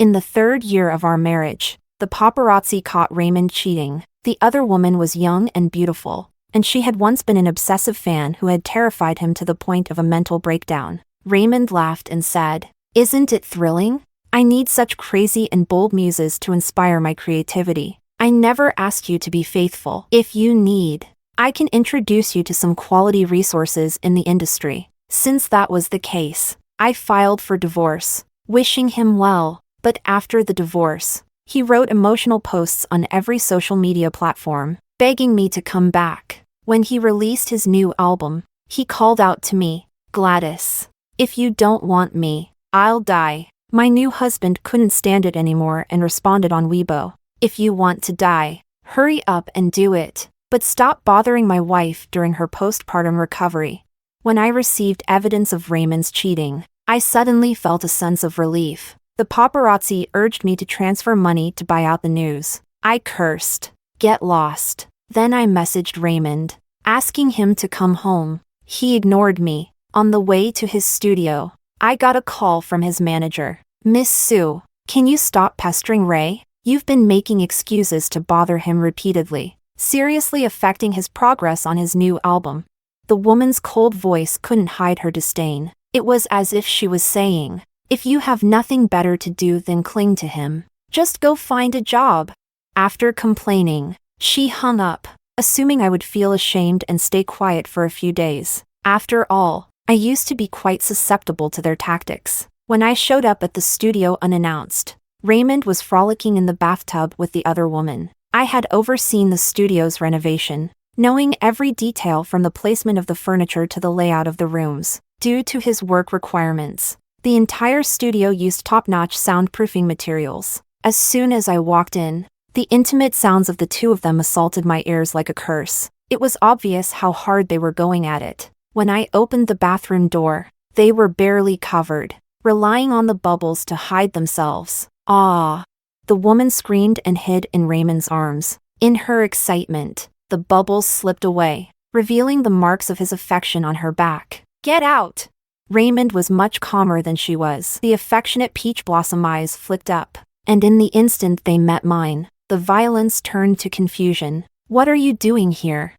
In the 3rd year of our marriage, the paparazzi caught Raymond cheating. The other woman was young and beautiful, and she had once been an obsessive fan who had terrified him to the point of a mental breakdown. Raymond laughed and said, "Isn't it thrilling? I need such crazy and bold muses to inspire my creativity. I never asked you to be faithful. If you need, I can introduce you to some quality resources in the industry." Since that was the case, I filed for divorce, wishing him well. But after the divorce, he wrote emotional posts on every social media platform, begging me to come back. When he released his new album, he called out to me, "Gladys, if you don't want me, I'll die." My new husband couldn't stand it anymore and responded on Weibo, "If you want to die, hurry up and do it, but stop bothering my wife during her postpartum recovery." When I received evidence of Raymond's cheating, I suddenly felt a sense of relief. The paparazzi urged me to transfer money to buy out the news. I cursed, "Get lost." Then I messaged Raymond, asking him to come home. He ignored me. On the way to his studio, I got a call from his manager. "Miss Sue, can you stop pestering Ray? You've been making excuses to bother him repeatedly, seriously affecting his progress on his new album." The woman's cold voice couldn't hide her disdain. It was as if she was saying, "If you have nothing better to do than cling to him, just go find a job." After complaining, she hung up, assuming I would feel ashamed and stay quiet for a few days. After all, I used to be quite susceptible to their tactics. When I showed up at the studio unannounced, Raymond was frolicking in the bathtub with the other woman. I had overseen the studio's renovation, knowing every detail from the placement of the furniture to the layout of the rooms. Due to his work requirements, the entire studio used top-notch soundproofing materials. As soon as I walked in, the intimate sounds of the two of them assaulted my ears like a curse. It was obvious how hard they were going at it. When I opened the bathroom door, they were barely covered, relying on the bubbles to hide themselves. "Ah!" The woman screamed and hid in Raymond's arms. In her excitement, the bubbles slipped away, revealing the marks of his affection on her back. "Get out!" Raymond was much calmer than she was. The affectionate peach blossom eyes flicked up, and in the instant they met mine, the violence turned to confusion. "What are you doing here?"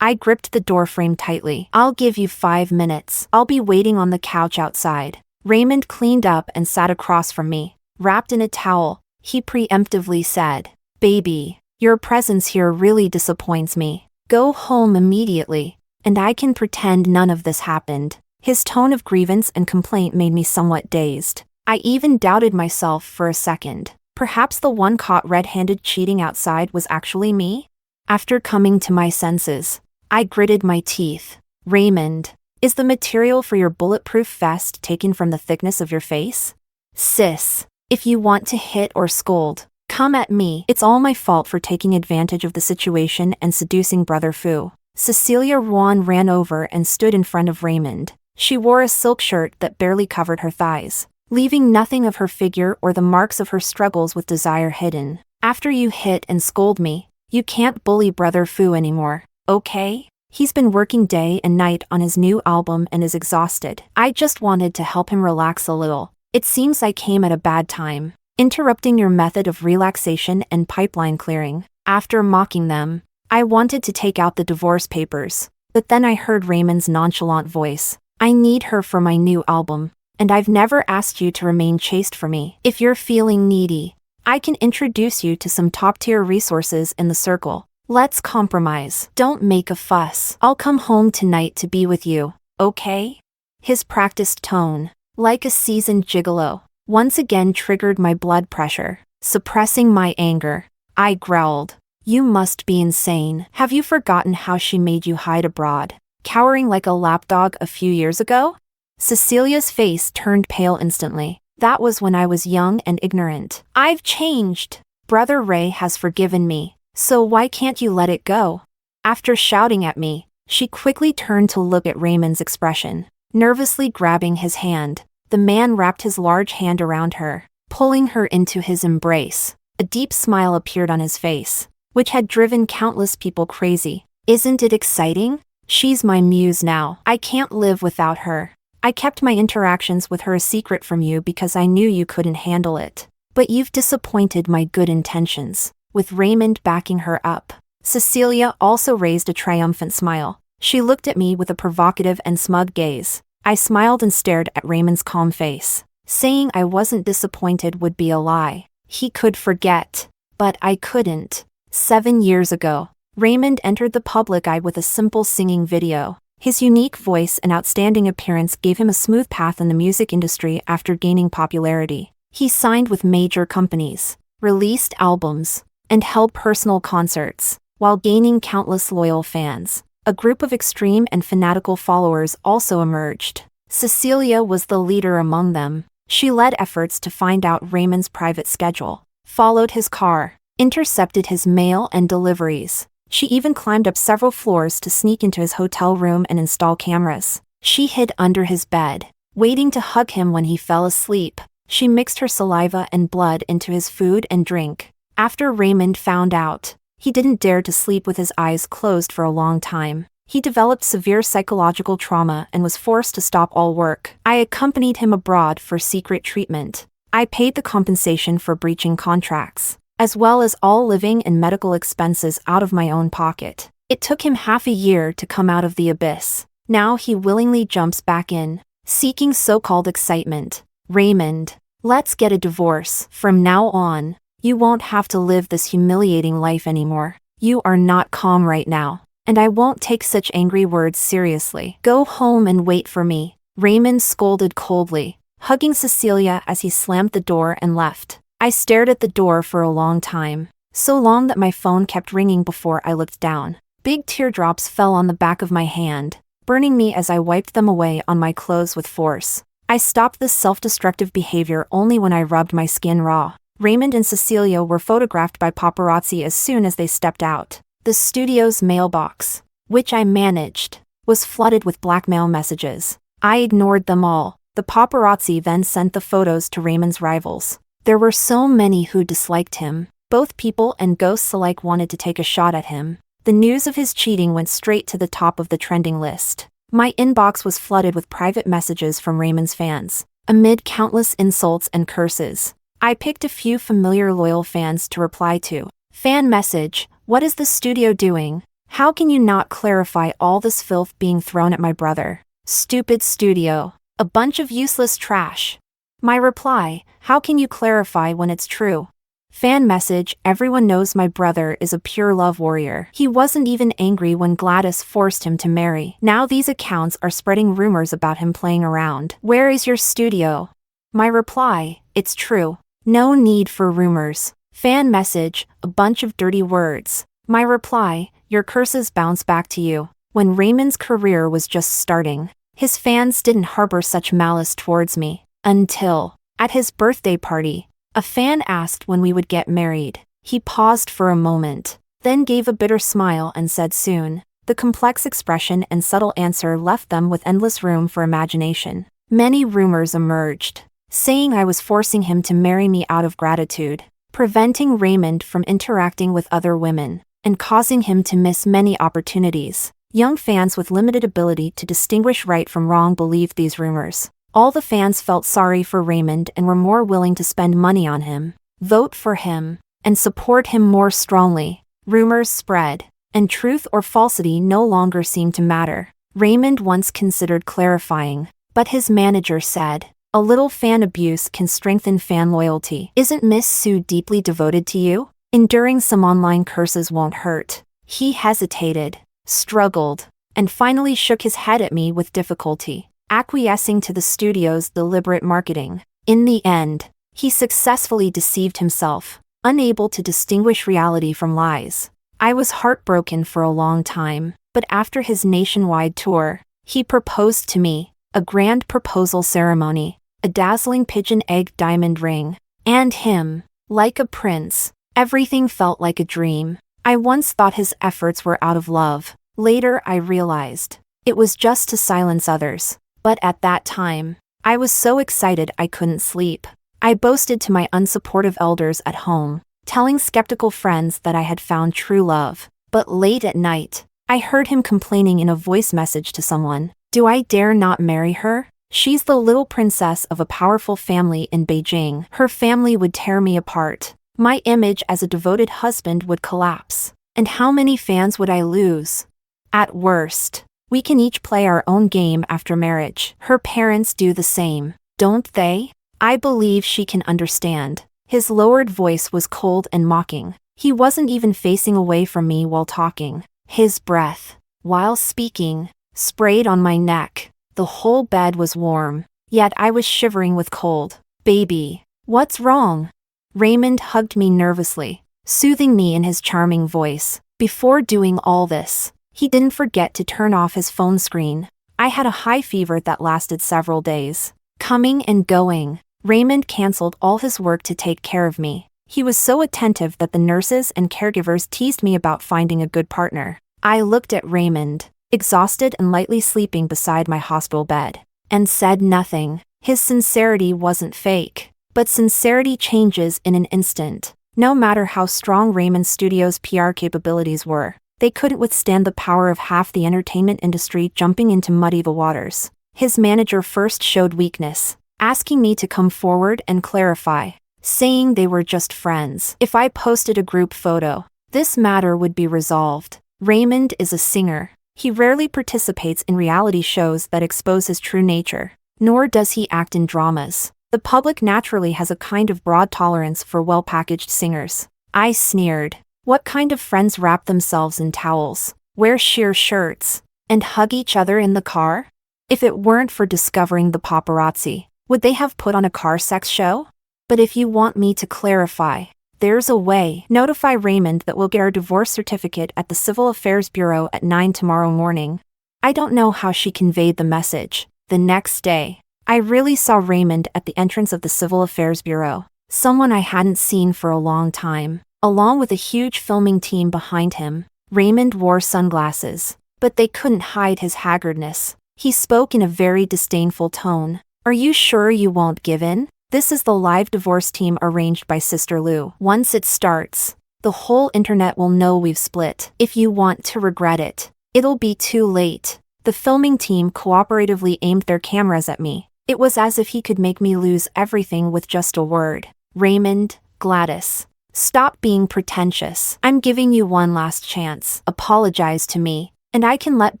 I gripped the doorframe tightly. "I'll give you 5 minutes. I'll be waiting on the couch outside." Raymond cleaned up and sat across from me, wrapped in a towel. He preemptively said, "Baby, your presence here really disappoints me. Go home immediately, and I can pretend none of this happened." His tone of grievance and complaint made me somewhat dazed. I even doubted myself for a second. Perhaps the one caught red-handed cheating outside was actually me? After coming to my senses, I gritted my teeth. "Raymond, is the material for your bulletproof vest taken from the thickness of your face? Sis, if you want to hit or scold, come at me. It's all my fault for taking advantage of the situation and seducing Brother Fu." Cecilia Ruan ran over and stood in front of Raymond. She wore a silk shirt that barely covered her thighs, leaving nothing of her figure or the marks of her struggles with desire hidden. "After you hit and scold me, you can't bully Brother Fu anymore, okay? He's been working day and night on his new album and is exhausted. I just wanted to help him relax a little. It seems I came at a bad time, interrupting your method of relaxation and pipeline clearing." After mocking them, I wanted to take out the divorce papers, but then I heard Raymond's nonchalant voice. "I need her for my new album, and I've never asked you to remain chaste for me. If you're feeling needy, I can introduce you to some top-tier resources in the circle. Let's compromise. Don't make a fuss. I'll come home tonight to be with you, okay?" His practiced tone, like a seasoned gigolo, once again triggered my blood pressure. Suppressing my anger, I growled, "You must be insane. Have you forgotten how she made you hide abroad, cowering like a lapdog a few years ago?" Cecilia's face turned pale instantly. "That was when I was young and ignorant. I've changed. Brother Ray has forgiven me, so why can't you let it go?" After shouting at me, she quickly turned to look at Raymond's expression. Nervously grabbing his hand, the man wrapped his large hand around her, pulling her into his embrace. A deep smile appeared on his face, which had driven countless people crazy. "Isn't it exciting? She's my muse now. I can't live without her. I kept my interactions with her a secret from you because I knew you couldn't handle it. But you've disappointed my good intentions, with Raymond backing her up. Cecilia also raised a triumphant smile. She looked at me with a provocative and smug gaze. I smiled and stared at Raymond's calm face. Saying I wasn't disappointed would be a lie. He could forget. But I couldn't. 7 years ago, Raymond entered the public eye with a simple singing video. His unique voice and outstanding appearance gave him a smooth path in the music industry after gaining popularity. He signed with major companies, released albums, and held personal concerts, while gaining countless loyal fans. A group of extreme and fanatical followers also emerged. Cecilia was the leader among them. She led efforts to find out Raymond's private schedule, followed his car, intercepted his mail and deliveries. She even climbed up several floors to sneak into his hotel room and install cameras. She hid under his bed, waiting to hug him when he fell asleep. She mixed her saliva and blood into his food and drink. After Raymond found out, he didn't dare to sleep with his eyes closed for a long time. He developed severe psychological trauma and was forced to stop all work. I accompanied him abroad for secret treatment. I paid the compensation for breaching contracts, as well as all living and medical expenses out of my own pocket. It took him half a year to come out of the abyss. Now he willingly jumps back in, seeking so-called excitement. Raymond, let's get a divorce. From now on, you won't have to live this humiliating life anymore. You are not calm right now, and I won't take such angry words seriously. Go home and wait for me. Raymond scolded coldly, hugging Cecilia as he slammed the door and left. I stared at the door for a long time, so long that my phone kept ringing before I looked down. Big teardrops fell on the back of my hand, burning me as I wiped them away on my clothes with force. I stopped this self-destructive behavior only when I rubbed my skin raw. Raymond and Cecilia were photographed by paparazzi as soon as they stepped out. The studio's mailbox, which I managed, was flooded with blackmail messages. I ignored them all. The paparazzi then sent the photos to Raymond's rivals. There were so many who disliked him. Both people and ghosts alike wanted to take a shot at him. The news of his cheating went straight to the top of the trending list. My inbox was flooded with private messages from Raymond's fans. Amid countless insults and curses, I picked a few familiar loyal fans to reply to. Fan message: what is the studio doing? How can you not clarify all this filth being thrown at my brother? Stupid studio. A bunch of useless trash. My reply: how can you clarify when it's true? Fan message: everyone knows my brother is a pure love warrior. He wasn't even angry when Gladys forced him to marry. Now these accounts are spreading rumors about him playing around. Where is your studio? My reply: it's true. No need for rumors. Fan message: a bunch of dirty words. My reply: your curses bounce back to you. When Raymond's career was just starting, his fans didn't harbor such malice towards me. Until, at his birthday party, a fan asked when we would get married. He paused for a moment, then gave a bitter smile and said soon. The complex expression and subtle answer left them with endless room for imagination. Many rumors emerged, saying I was forcing him to marry me out of gratitude, preventing Raymond from interacting with other women, and causing him to miss many opportunities. Young fans with limited ability to distinguish right from wrong believed these rumors. All the fans felt sorry for Raymond and were more willing to spend money on him, vote for him, and support him more strongly. Rumors spread, and truth or falsity no longer seemed to matter. Raymond once considered clarifying, but his manager said, a little fan abuse can strengthen fan loyalty. Isn't Miss Sue deeply devoted to you? Enduring some online curses won't hurt. He hesitated, struggled, and finally shook his head at me with difficulty, acquiescing to the studio's deliberate marketing. In the end, he successfully deceived himself, unable to distinguish reality from lies. I was heartbroken for a long time, but after his nationwide tour, he proposed to me, a grand proposal ceremony, a dazzling pigeon egg diamond ring, and him, like a prince. Everything felt like a dream. I once thought his efforts were out of love. Later I realized, it was just to silence others. But at that time, I was so excited I couldn't sleep. I boasted to my unsupportive elders at home, telling skeptical friends that I had found true love. But late at night, I heard him complaining in a voice message to someone, do I dare not marry her? She's the little princess of a powerful family in Beijing. Her family would tear me apart. My image as a devoted husband would collapse. And how many fans would I lose? At worst, we can each play our own game after marriage. Her parents do the same, don't they? I believe she can understand. His lowered voice was cold and mocking. He wasn't even facing away from me while talking. His breath, while speaking, sprayed on my neck. The whole bed was warm, yet I was shivering with cold. Baby, what's wrong? Raymond hugged me nervously, soothing me in his charming voice. Before doing all this, he didn't forget to turn off his phone screen. I had a high fever that lasted several days. Coming and going, Raymond canceled all his work to take care of me. He was so attentive that the nurses and caregivers teased me about finding a good partner. I looked at Raymond, exhausted and lightly sleeping beside my hospital bed, and said nothing. His sincerity wasn't fake, but sincerity changes in an instant. No matter how strong Raymond Studios' PR capabilities were, they couldn't withstand the power of half the entertainment industry jumping in to muddy the waters. His manager first showed weakness, asking me to come forward and clarify, saying they were just friends. If I posted a group photo, this matter would be resolved. Raymond is a singer. He rarely participates in reality shows that expose his true nature, nor does he act in dramas. The public naturally has a kind of broad tolerance for well-packaged singers. I sneered. What kind of friends wrap themselves in towels, wear sheer shirts, and hug each other in the car? If it weren't for discovering the paparazzi, would they have put on a car sex show? But if you want me to clarify, there's a way. Notify Raymond that we'll get our divorce certificate at the Civil Affairs Bureau at 9 tomorrow morning. I don't know how she conveyed the message. The next day, I really saw Raymond at the entrance of the Civil Affairs Bureau, someone I hadn't seen for a long time, along with a huge filming team behind him. Raymond wore sunglasses, but they couldn't hide his haggardness. He spoke in a very disdainful tone. Are you sure you won't give in? This is the live divorce team arranged by Sister Lou. Once it starts, the whole internet will know we've split. If you want to regret it, it'll be too late. The filming team cooperatively aimed their cameras at me. It was as if he could make me lose everything with just a word. Raymond, Gladys, stop being pretentious. I'm giving you one last chance. Apologize to me, and I can let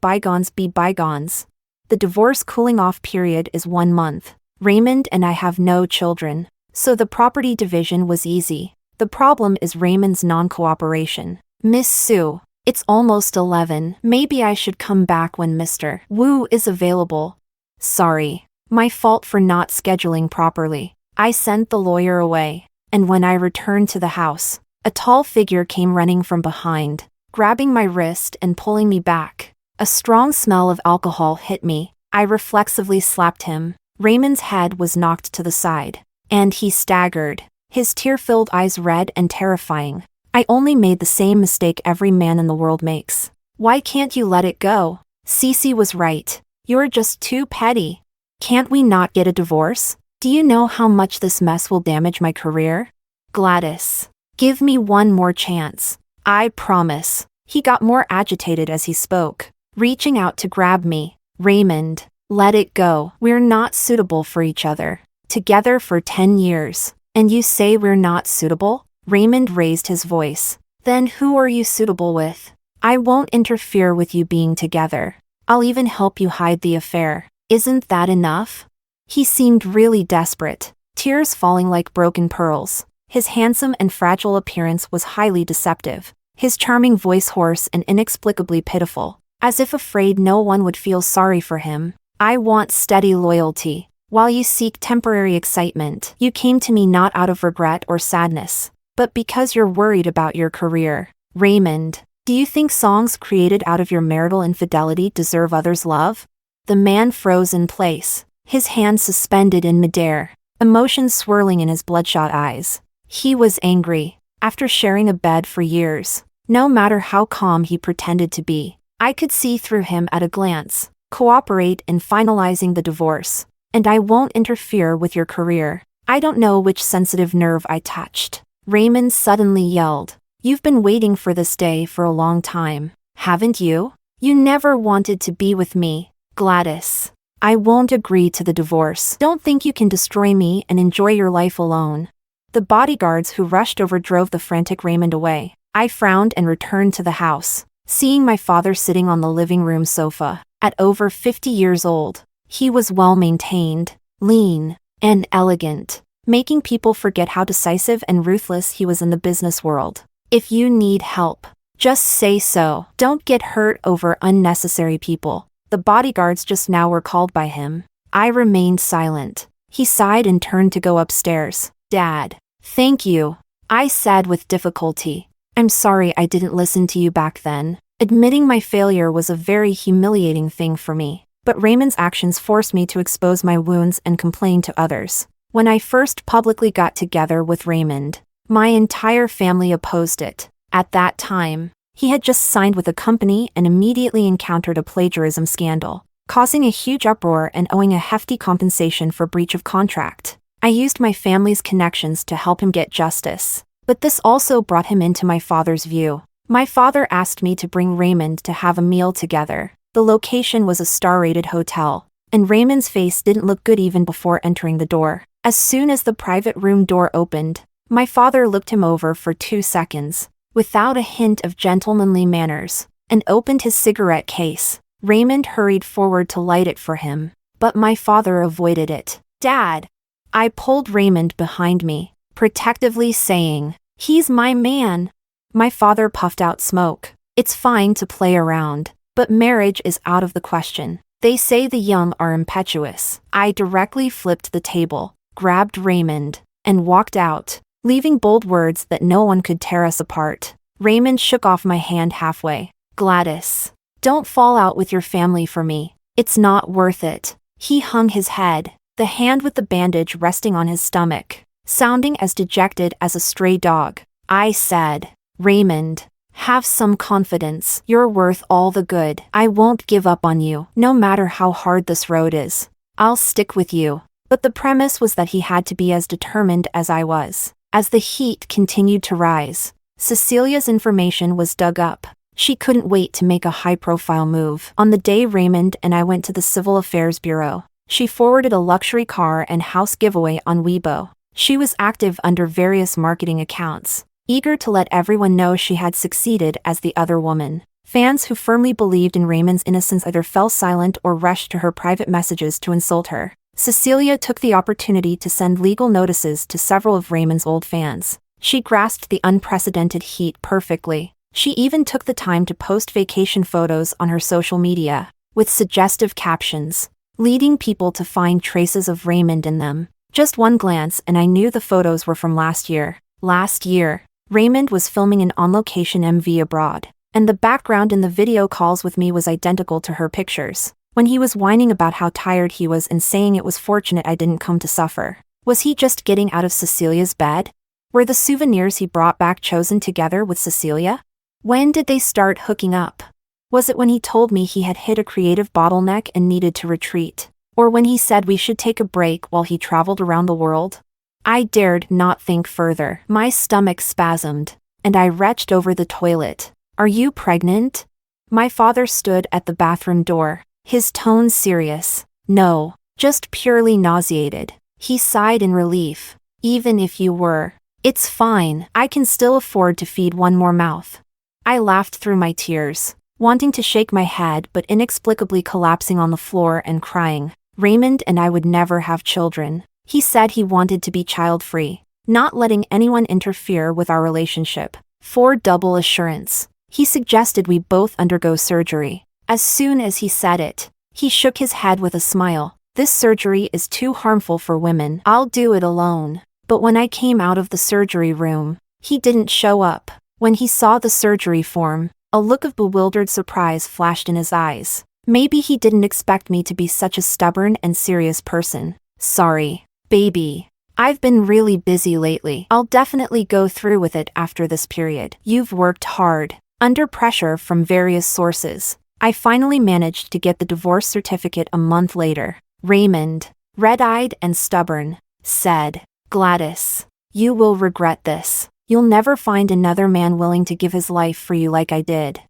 bygones be bygones. The divorce cooling-off period is 1 month. Raymond and I have no children, so the property division was easy. The problem is Raymond's non-cooperation. Miss Sue, it's almost 11. Maybe I should come back when Mr. Wu is available. Sorry, my fault for not scheduling properly. I sent the lawyer away, and when I returned to the house, a tall figure came running from behind, grabbing my wrist and pulling me back. A strong smell of alcohol hit me. I reflexively slapped him. Raymond's head was knocked to the side, and he staggered, his tear-filled eyes red and terrifying. I only made the same mistake every man in the world makes. Why can't you let it go? Cece was right. You're just too petty. Can't we not get a divorce? Do you know how much this mess will damage my career? Gladys, give me one more chance. I promise. He got more agitated as he spoke, reaching out to grab me. Raymond, let it go. We're not suitable for each other. Together for 10 years. And you say we're not suitable? Raymond raised his voice. Then who are you suitable with? I won't interfere with you being together. I'll even help you hide the affair. Isn't that enough? He seemed really desperate, tears falling like broken pearls. His handsome and fragile appearance was highly deceptive, his charming voice hoarse and inexplicably pitiful, as if afraid no one would feel sorry for him. I want steady loyalty. While you seek temporary excitement, you came to me not out of regret or sadness, but because you're worried about your career. Raymond, do you think songs created out of your marital infidelity deserve others' love? The man froze in place, his hands suspended in midair, emotions swirling in his bloodshot eyes. He was angry. After sharing a bed for years, no matter how calm he pretended to be, I could see through him at a glance. Cooperate in finalizing the divorce, and I won't interfere with your career. I don't know which sensitive nerve I touched. Raymond suddenly yelled. You've been waiting for this day for a long time, haven't you? You never wanted to be with me, Gladys. I won't agree to the divorce. Don't think you can destroy me and enjoy your life alone. The bodyguards who rushed over drove the frantic Raymond away. I frowned and returned to the house, seeing my father sitting on the living room sofa. At over 50 years old, he was well-maintained, lean, and elegant, making people forget how decisive and ruthless he was in the business world. If you need help, just say so. Don't get hurt over unnecessary people. The bodyguards just now were called by him. I remained silent. He sighed and turned to go upstairs. Dad. Thank you, I said with difficulty. I'm sorry I didn't listen to you back then. Admitting my failure was a very humiliating thing for me, but Raymond's actions forced me to expose my wounds and complain to others. When I first publicly got together with Raymond, my entire family opposed it. At that time, he had just signed with a company and immediately encountered a plagiarism scandal, causing a huge uproar and owing a hefty compensation for breach of contract. I used my family's connections to help him get justice, but this also brought him into my father's view. My father asked me to bring Raymond to have a meal together. The location was a star-rated hotel, and Raymond's face didn't look good even before entering the door. As soon as the private room door opened, my father looked him over for 2 seconds, without a hint of gentlemanly manners, and opened his cigarette case. Raymond hurried forward to light it for him, but my father avoided it. Dad! I pulled Raymond behind me, protectively saying, "He's my man." My father puffed out smoke. It's fine to play around, but marriage is out of the question. They say the young are impetuous. I directly flipped the table, grabbed Raymond, and walked out, leaving bold words that no one could tear us apart. Raymond shook off my hand halfway. Gladys, don't fall out with your family for me. It's not worth it. He hung his head, the hand with the bandage resting on his stomach, sounding as dejected as a stray dog. I said, Raymond, have some confidence. You're worth all the good. I won't give up on you, no matter how hard this road is. I'll stick with you. But the premise was that he had to be as determined as I was. As the heat continued to rise, Cecilia's information was dug up. She couldn't wait to make a high-profile move. On the day Raymond and I went to the Civil Affairs Bureau, she forwarded a luxury car and house giveaway on Weibo. She was active under various marketing accounts, eager to let everyone know she had succeeded as the other woman. Fans who firmly believed in Raymond's innocence either fell silent or rushed to her private messages to insult her. Cecilia took the opportunity to send legal notices to several of Raymond's old fans. She grasped the unprecedented heat perfectly. She even took the time to post vacation photos on her social media, with suggestive captions, leading people to find traces of Raymond in them. Just one glance and I knew the photos were from last year. Last year, Raymond was filming an on-location MV abroad, and the background in the video calls with me was identical to her pictures. When he was whining about how tired he was and saying it was fortunate I didn't come to suffer. Was he just getting out of Cecilia's bed? Were the souvenirs he brought back chosen together with Cecilia? When did they start hooking up? Was it when he told me he had hit a creative bottleneck and needed to retreat? Or when he said we should take a break while he traveled around the world? I dared not think further. My stomach spasmed, and I retched over the toilet. Are you pregnant? My father stood at the bathroom door, his tone serious. No, just purely nauseated. He sighed in relief. Even if you were, it's fine. I can still afford to feed one more mouth. I laughed through my tears, wanting to shake my head but inexplicably collapsing on the floor and crying. Raymond and I would never have children. He said he wanted to be child-free, not letting anyone interfere with our relationship. For double assurance, he suggested we both undergo surgery. As soon as he said it, he shook his head with a smile. This surgery is too harmful for women. I'll do it alone. But when I came out of the surgery room, he didn't show up. When he saw the surgery form, a look of bewildered surprise flashed in his eyes. Maybe he didn't expect me to be such a stubborn and serious person. Sorry, baby. I've been really busy lately. I'll definitely go through with it after this period. You've worked hard. Under pressure from various sources, I finally managed to get the divorce certificate a month later. Raymond, red-eyed and stubborn, said, Gladys, you will regret this. You'll never find another man willing to give his life for you like I did.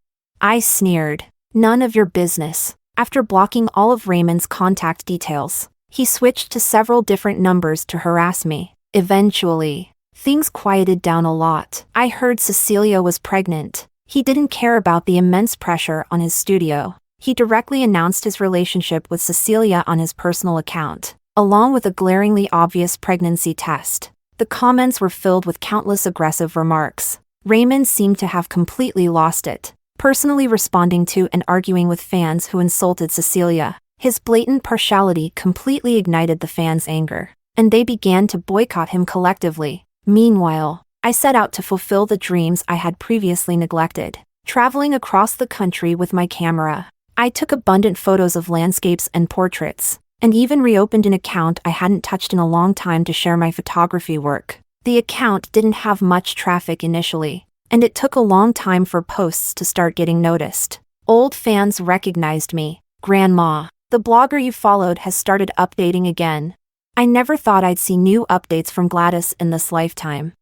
I sneered. None of your business. After blocking all of Raymond's contact details, he switched to several different numbers to harass me. Eventually, things quieted down a lot. I heard Cecilia was pregnant. He didn't care about the immense pressure on his studio. He directly announced his relationship with Cecilia on his personal account, along with a glaringly obvious pregnancy test. The comments were filled with countless aggressive remarks. Raymond seemed to have completely lost it, personally responding to and arguing with fans who insulted Cecilia. His blatant partiality completely ignited the fans' anger, and they began to boycott him collectively. Meanwhile, I set out to fulfill the dreams I had previously neglected, traveling across the country with my camera. I took abundant photos of landscapes and portraits, and even reopened an account I hadn't touched in a long time to share my photography work. The account didn't have much traffic initially, and it took a long time for posts to start getting noticed. Old fans recognized me. "Grandma, the blogger you followed has started updating again." I never thought I'd see new updates from Gladys in this lifetime.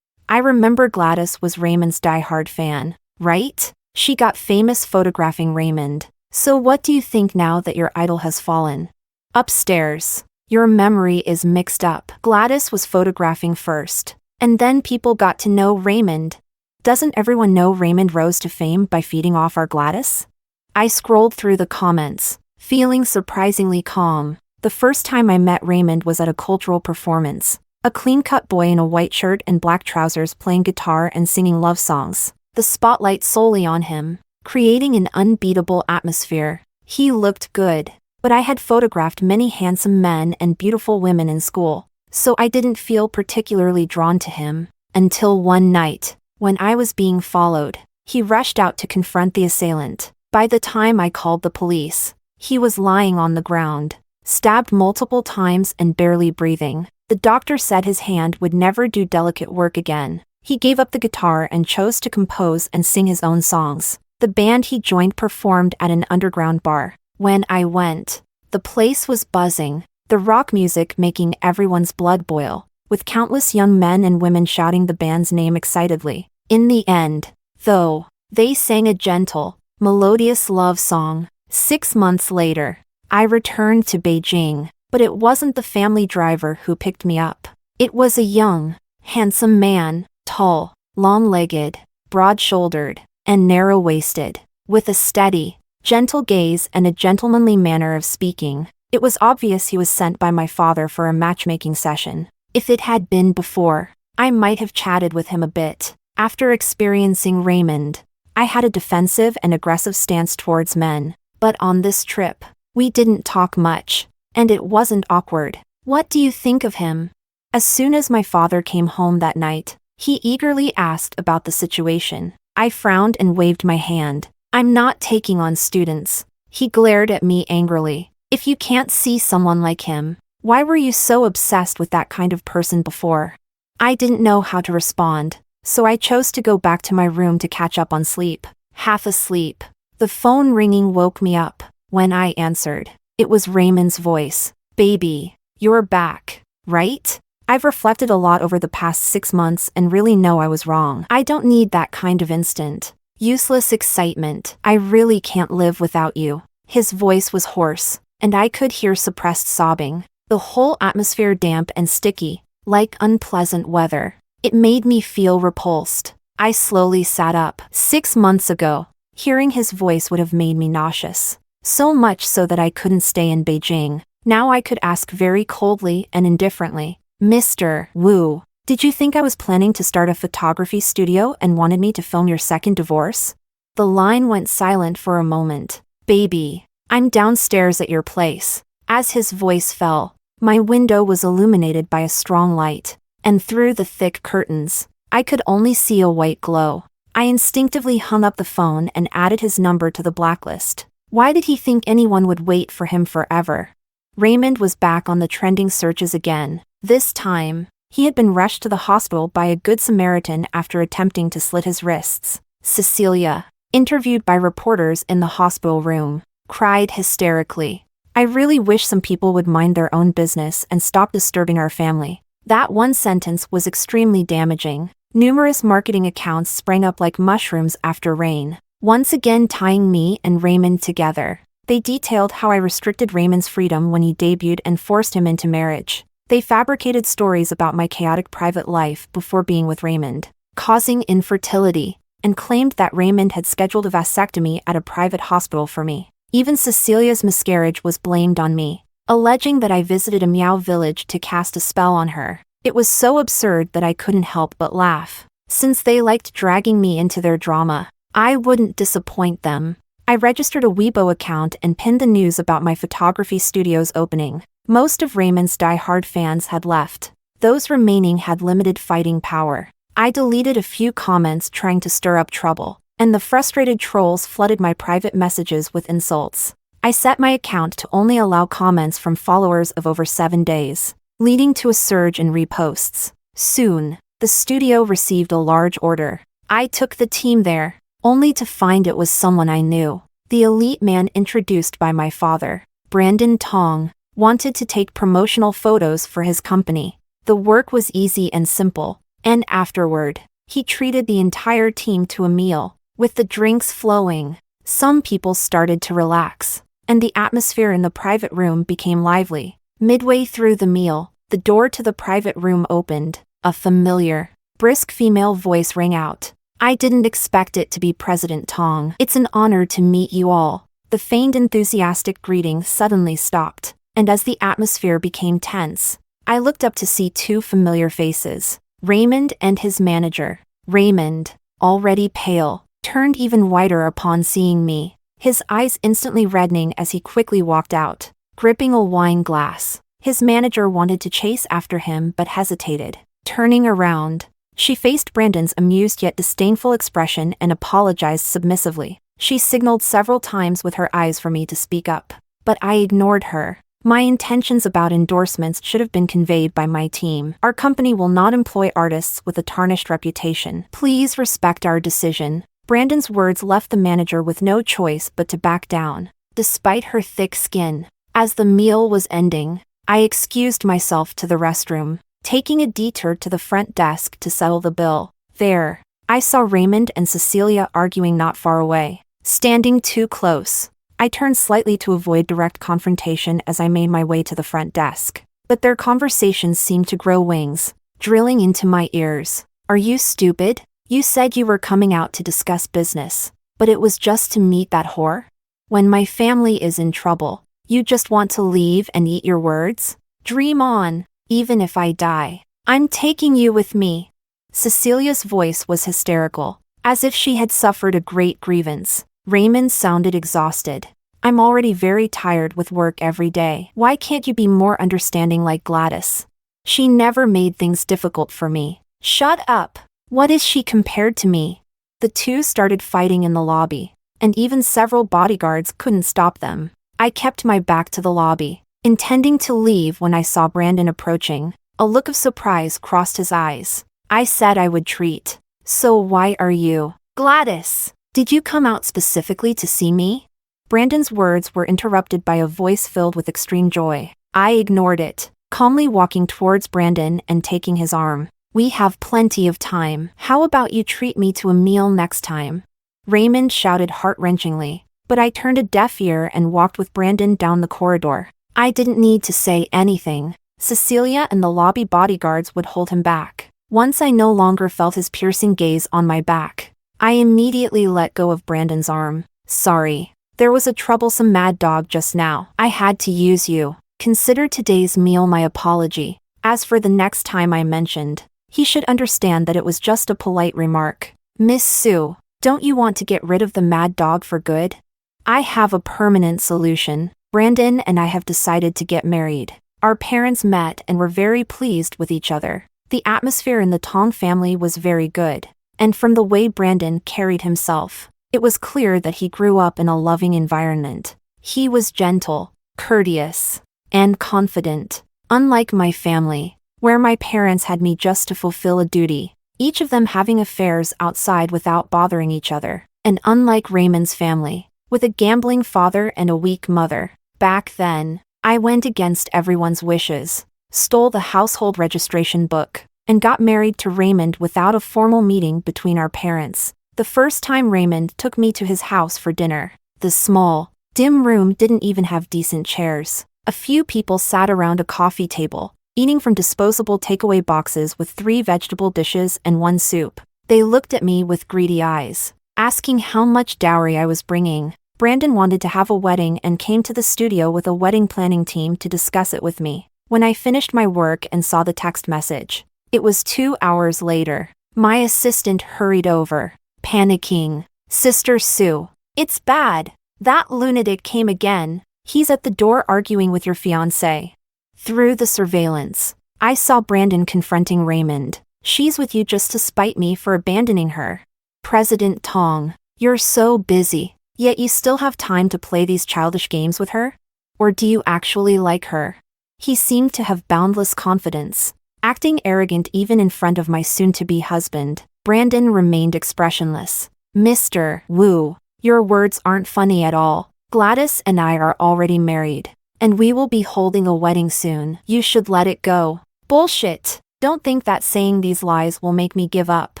I remember Gladys was Raymond's diehard fan, right? She got famous photographing Raymond. So what do you think now that your idol has fallen? Upstairs. Your memory is mixed up. Gladys was photographing first, and then people got to know Raymond. Doesn't everyone know Raymond rose to fame by feeding off our Gladys? I scrolled through the comments, feeling surprisingly calm. The first time I met Raymond was at a cultural performance. A clean-cut boy in a white shirt and black trousers playing guitar and singing love songs. The spotlight solely on him, creating an unbeatable atmosphere. He looked good, but I had photographed many handsome men and beautiful women in school, so I didn't feel particularly drawn to him. Until one night, when I was being followed, he rushed out to confront the assailant. By the time I called the police, he was lying on the ground, stabbed multiple times and barely breathing. The doctor said his hand would never do delicate work again. He gave up the guitar and chose to compose and sing his own songs. The band he joined performed at an underground bar. When I went, the place was buzzing, the rock music making everyone's blood boil, with countless young men and women shouting the band's name excitedly. In the end, though, they sang a gentle, melodious love song. 6 months later, I returned to Beijing, but it wasn't the family driver who picked me up. It was a young, handsome man, tall, long-legged, broad-shouldered, and narrow-waisted, with a steady, gentle gaze and a gentlemanly manner of speaking. It was obvious he was sent by my father for a matchmaking session. If it had been before, I might have chatted with him a bit. After experiencing Raymond, I had a defensive and aggressive stance towards men, but on this trip, we didn't talk much, and it wasn't awkward. What do you think of him? As soon as my father came home that night, he eagerly asked about the situation. I frowned and waved my hand. "I'm not taking on students." He glared at me angrily. "If you can't see someone like him, why were you so obsessed with that kind of person before?" I didn't know how to respond, so I chose to go back to my room to catch up on sleep. Half asleep, the phone ringing woke me up. When I answered, it was Raymond's voice. "Baby, you're back, right?" I've reflected a lot over the past 6 months and really know I was wrong. I don't need that kind of instant, useless excitement. I really can't live without you. His voice was hoarse, and I could hear suppressed sobbing. The whole atmosphere damp and sticky, like unpleasant weather. It made me feel repulsed. I slowly sat up. 6 months ago, hearing his voice would have made me nauseous. So much so that I couldn't stay in Beijing. Now I could ask very coldly and indifferently, "Mr. Wu, did you think I was planning to start a photography studio and wanted me to film your second divorce?" The line went silent for a moment. "Baby, I'm downstairs at your place." As his voice fell, my window was illuminated by a strong light, and through the thick curtains, I could only see a white glow. I instinctively hung up the phone and added his number to the blacklist. Why did he think anyone would wait for him forever? Raymond was back on the trending searches again. This time, he had been rushed to the hospital by a good Samaritan after attempting to slit his wrists. Cecilia, interviewed by reporters in the hospital room, cried hysterically. "I really wish some people would mind their own business and stop disturbing our family." That one sentence was extremely damaging. Numerous marketing accounts sprang up like mushrooms after rain, once again tying me and Raymond together. They detailed how I restricted Raymond's freedom when he debuted and forced him into marriage. They fabricated stories about my chaotic private life before being with Raymond, causing infertility, and claimed that Raymond had scheduled a vasectomy at a private hospital for me. Even Cecilia's miscarriage was blamed on me, alleging that I visited a meow village to cast a spell on her. It was so absurd that I couldn't help but laugh. Since they liked dragging me into their drama, I wouldn't disappoint them. I registered a Weibo account and pinned the news about my photography studio's opening. Most of Raymond's die-hard fans had left. Those remaining had limited fighting power. I deleted a few comments trying to stir up trouble, and the frustrated trolls flooded my private messages with insults. I set my account to only allow comments from followers of over 7 days, leading to a surge in reposts. Soon, the studio received a large order. I took the team there, only to find it was someone I knew. The elite man introduced by my father, Brandon Tong, wanted to take promotional photos for his company. The work was easy and simple, and afterward, he treated the entire team to a meal. With the drinks flowing, some people started to relax, and the atmosphere in the private room became lively. Midway through the meal, the door to the private room opened. A familiar, brisk female voice rang out. I didn't expect it to be President Tong. It's an honor to meet you all. The feigned enthusiastic greeting suddenly stopped, and as the atmosphere became tense, I looked up to see two familiar faces, Raymond and his manager. Raymond, already pale, turned even whiter upon seeing me, his eyes instantly reddening as he quickly walked out, gripping a wine glass. His manager wanted to chase after him but hesitated. Turning around, she faced Brandon's amused yet disdainful expression and apologized submissively. She signaled several times with her eyes for me to speak up, but I ignored her. My intentions about endorsements should have been conveyed by my team. Our company will not employ artists with a tarnished reputation. Please respect our decision. Brandon's words left the manager with no choice but to back down, despite her thick skin. As the meal was ending, I excused myself to the restroom, taking a detour to the front desk to settle the bill. There, I saw Raymond and Cecilia arguing not far away, standing too close. I turned slightly to avoid direct confrontation as I made my way to the front desk, but their conversations seemed to grow wings, drilling into my ears. Are you stupid? You said you were coming out to discuss business, but it was just to meet that whore? When my family is in trouble, you just want to leave and eat your words? Dream on. Even if I die, I'm taking you with me. Cecilia's voice was hysterical, as if she had suffered a great grievance. Raymond sounded exhausted. I'm already very tired with work every day. Why can't you be more understanding like Gladys? She never made things difficult for me. Shut up. What is she compared to me? The two started fighting in the lobby, and even several bodyguards couldn't stop them. I kept my back to the lobby, intending to leave when I saw Brandon approaching. A look of surprise crossed his eyes. I said I would treat. So why are you? Gladys, did you come out specifically to see me? Brandon's words were interrupted by a voice filled with extreme joy. I ignored it, calmly walking towards Brandon and taking his arm. We have plenty of time. How about you treat me to a meal next time? Raymond shouted heart-wrenchingly, but I turned a deaf ear and walked with Brandon down the corridor. I didn't need to say anything. Cecilia and the lobby bodyguards would hold him back. Once I no longer felt his piercing gaze on my back, I immediately let go of Brandon's arm. Sorry. There was a troublesome mad dog just now. I had to use you. Consider today's meal my apology. As for the next time I mentioned, he should understand that it was just a polite remark. Miss Sue, don't you want to get rid of the mad dog for good? I have a permanent solution. Brandon and I have decided to get married. Our parents met and were very pleased with each other. The atmosphere in the Tong family was very good, and from the way Brandon carried himself, it was clear that he grew up in a loving environment. He was gentle, courteous, and confident, unlike my family, where my parents had me just to fulfill a duty, each of them having affairs outside without bothering each other, and unlike Raymond's family, with a gambling father and a weak mother. Back then, I went against everyone's wishes, stole the household registration book, and got married to Raymond without a formal meeting between our parents. The first time Raymond took me to his house for dinner, the small, dim room didn't even have decent chairs. A few people sat around a coffee table, eating from disposable takeaway boxes with 3 vegetable dishes and 1 soup. They looked at me with greedy eyes, asking how much dowry I was bringing. Brandon wanted to have a wedding and came to the studio with a wedding planning team to discuss it with me. When I finished my work and saw the text message, it was 2 hours later. My assistant hurried over, panicking. Sister Sue, it's bad. That lunatic came again. He's at the door arguing with your fiancé. Through the surveillance, I saw Brandon confronting Raymond. She's with you just to spite me for abandoning her. President Tong, you're so busy, yet you still have time to play these childish games with her? Or do you actually like her? He seemed to have boundless confidence, acting arrogant even in front of my soon-to-be husband. Brandon remained expressionless. Mr. Wu, your words aren't funny at all. Gladys and I are already married, and we will be holding a wedding soon. You should let it go. Bullshit. Don't think that saying these lies will make me give up.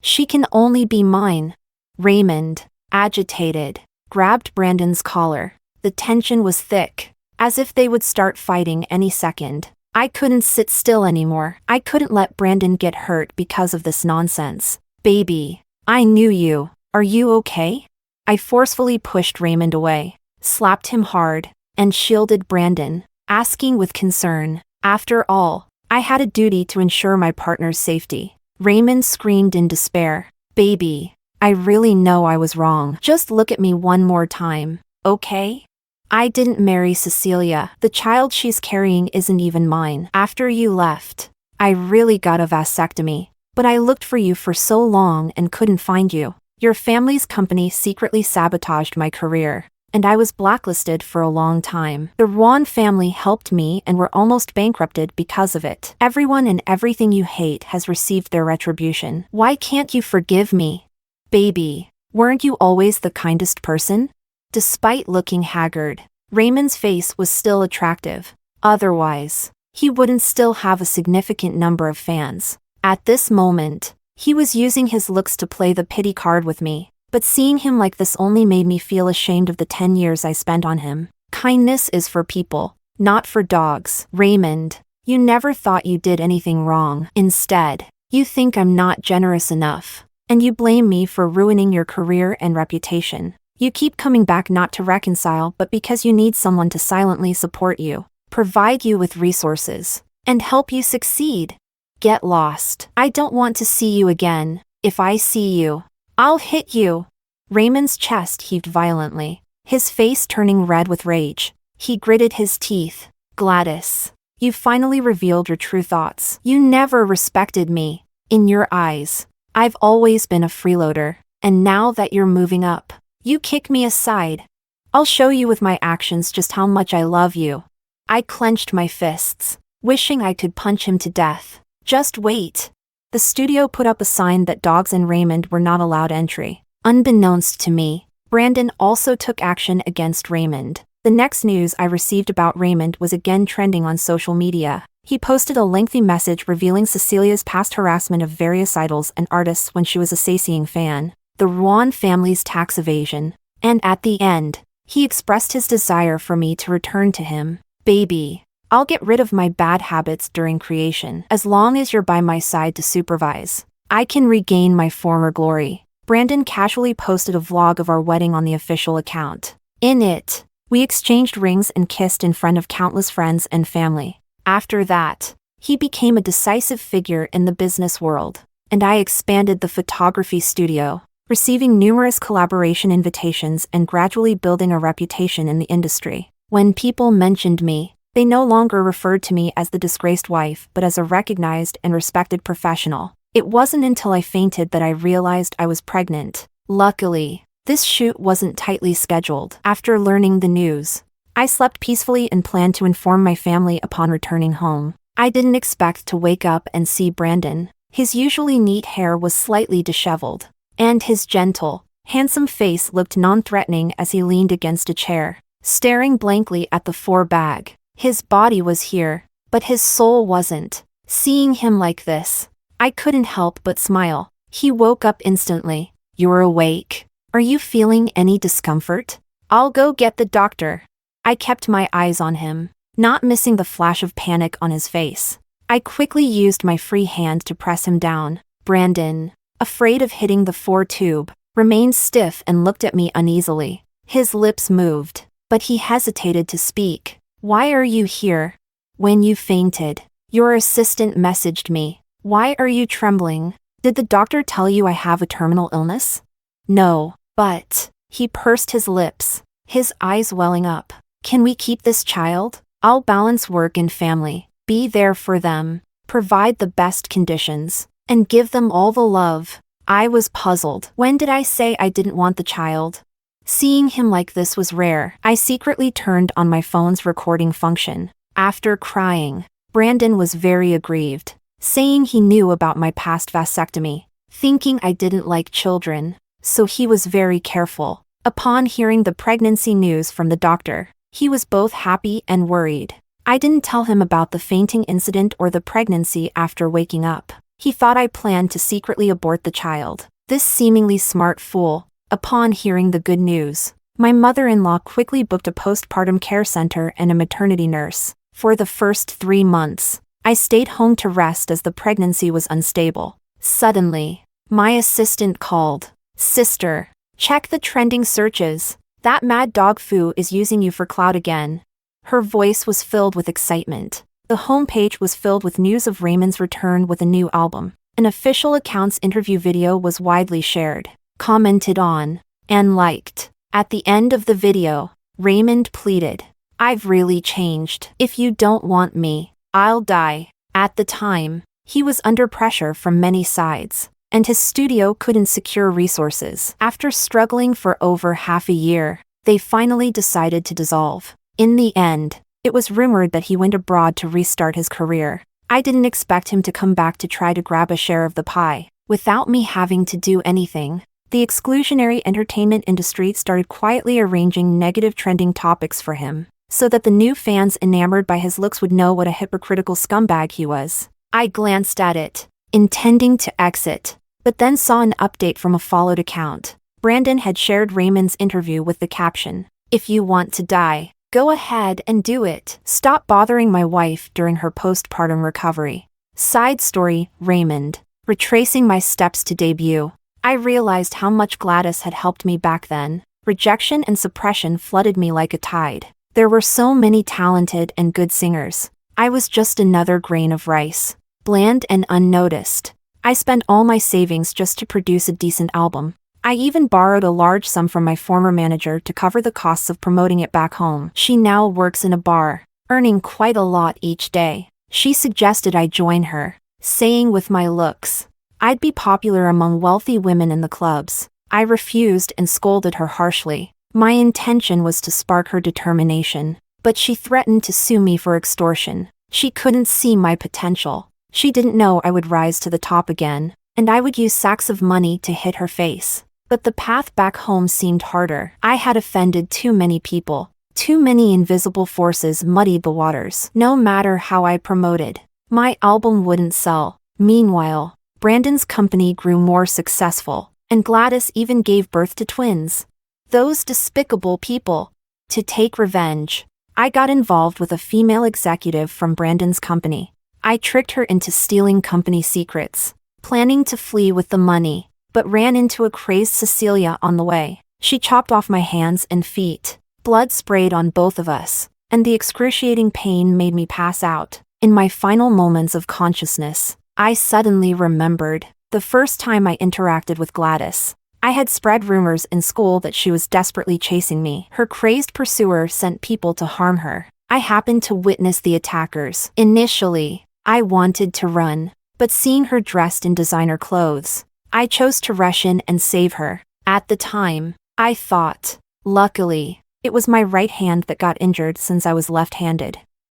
She can only be mine. Raymond, agitated, grabbed Brandon's collar. The tension was thick, as if they would start fighting any second. I couldn't sit still anymore. I couldn't let Brandon get hurt because of this nonsense. Baby, I knew you. Are you okay? I forcefully pushed Raymond away, slapped him hard, and shielded Brandon, asking with concern. After all, I had a duty to ensure my partner's safety. Raymond screamed in despair. Baby, I really know I was wrong. Just look at me one more time, okay? I didn't marry Cecilia. The child she's carrying isn't even mine. After you left, I really got a vasectomy, but I looked for you for so long and couldn't find you. Your family's company secretly sabotaged my career, and I was blacklisted for a long time. The Yuan family helped me and were almost bankrupted because of it. Everyone and everything you hate has received their retribution. Why can't you forgive me? Baby, weren't you always the kindest person? Despite looking haggard, Raymond's face was still attractive. Otherwise, he wouldn't still have a significant number of fans. At this moment, he was using his looks to play the pity card with me, but seeing him like this only made me feel ashamed of the 10 years I spent on him. Kindness is for people, not for dogs. Raymond, you never thought you did anything wrong. Instead, you think I'm not generous enough, and you blame me for ruining your career and reputation. You keep coming back not to reconcile but because you need someone to silently support you, provide you with resources, and help you succeed. Get lost. I don't want to see you again. If I see you, I'll hit you. Raymond's chest heaved violently, his face turning red with rage. He gritted his teeth. Gladys, you finally revealed your true thoughts. You never respected me. In your eyes, I've always been a freeloader, and now that you're moving up, you kick me aside. I'll show you with my actions just how much I love you. I clenched my fists, wishing I could punch him to death. Just wait. The studio put up a sign that dogs and Raymond were not allowed entry. Unbeknownst to me, Brandon also took action against Raymond. The next news I received about Raymond was again trending on social media. He posted a lengthy message revealing Cecilia's past harassment of various idols and artists when she was a Sacing fan, the Yuan family's tax evasion, and at the end, he expressed his desire for me to return to him. Baby, I'll get rid of my bad habits during creation. As long as you're by my side to supervise, I can regain my former glory. Brandon casually posted a vlog of our wedding on the official account. In it, we exchanged rings and kissed in front of countless friends and family. After that, he became a decisive figure in the business world, and I expanded the photography studio, receiving numerous collaboration invitations and gradually building a reputation in the industry. When people mentioned me, they no longer referred to me as the disgraced wife but as a recognized and respected professional. It wasn't until I fainted that I realized I was pregnant. Luckily, this shoot wasn't tightly scheduled. After learning the news, I slept peacefully and planned to inform my family upon returning home. I didn't expect to wake up and see Brandon. His usually neat hair was slightly disheveled, and his gentle, handsome face looked non-threatening as he leaned against a chair, staring blankly at the 4-bag. His body was here, but his soul wasn't. Seeing him like this, I couldn't help but smile. He woke up instantly. You're awake. Are you feeling any discomfort? I'll go get the doctor. I kept my eyes on him, not missing the flash of panic on his face. I quickly used my free hand to press him down. Brandon, afraid of hitting the 4-tube, remained stiff and looked at me uneasily. His lips moved, but he hesitated to speak. Why are you here? When you fainted, your assistant messaged me. Why are you trembling? Did the doctor tell you I have a terminal illness? No, but... He pursed his lips, his eyes welling up. Can we keep this child? I'll balance work and family, be there for them, provide the best conditions, and give them all the love. I was puzzled. When did I say I didn't want the child? Seeing him like this was rare. I secretly turned on my phone's recording function. After crying, Brandon was very aggrieved, saying he knew about my past vasectomy, thinking I didn't like children, so he was very careful. Upon hearing the pregnancy news from the doctor, he was both happy and worried. I didn't tell him about the fainting incident or the pregnancy after waking up. He thought I planned to secretly abort the child. This seemingly smart fool. Upon hearing the good news, my mother-in-law quickly booked a postpartum care center and a maternity nurse. For the first 3 months, I stayed home to rest as the pregnancy was unstable. Suddenly, my assistant called. Sister, check the trending searches. That mad dog Fu is using you for clout again. Her voice was filled with excitement. The homepage was filled with news of Raymond's return with a new album. An official account's interview video was widely shared, commented on, and liked. At the end of the video, Raymond pleaded, "I've really changed. If you don't want me, I'll die." At the time, he was under pressure from many sides, and his studio couldn't secure resources. After struggling for over half a year, they finally decided to dissolve. In the end, it was rumored that he went abroad to restart his career. I didn't expect him to come back to try to grab a share of the pie. Without me having to do anything, the exclusionary entertainment industry started quietly arranging negative trending topics for him, so that the new fans enamored by his looks would know what a hypocritical scumbag he was. I glanced at it, intending to exit, but then saw an update from a followed account. Brandon had shared Raymond's interview with the caption, "If you want to die, go ahead and do it. Stop bothering my wife during her postpartum recovery." Side story, Raymond. Retracing my steps to debut, I realized how much Gladys had helped me back then. Rejection and suppression flooded me like a tide. There were so many talented and good singers. I was just another grain of rice, bland and unnoticed. I spent all my savings just to produce a decent album. I even borrowed a large sum from my former manager to cover the costs of promoting it back home. She now works in a bar, earning quite a lot each day. She suggested I join her, saying with my looks, I'd be popular among wealthy women in the clubs. I refused and scolded her harshly. My intention was to spark her determination, but she threatened to sue me for extortion. She couldn't see my potential. She didn't know I would rise to the top again, and I would use sacks of money to hit her face. But the path back home seemed harder. I had offended too many people. Too many invisible forces muddied the waters. No matter how I promoted, my album wouldn't sell. Meanwhile, Brandon's company grew more successful, and Gladys even gave birth to twins. Those despicable people. To take revenge, I got involved with a female executive from Brandon's company. I tricked her into stealing company secrets, planning to flee with the money, but ran into a crazed Cecilia on the way. She chopped off my hands and feet. Blood sprayed on both of us, and the excruciating pain made me pass out. In my final moments of consciousness, I suddenly remembered the first time I interacted with Gladys. I had spread rumors in school that she was desperately chasing me. Her crazed pursuer sent people to harm her. I happened to witness the attackers. Initially, I wanted to run, but seeing her dressed in designer clothes, I chose to rush in and save her. At the time, I thought, luckily, it was my right hand that got injured since I was left-handed.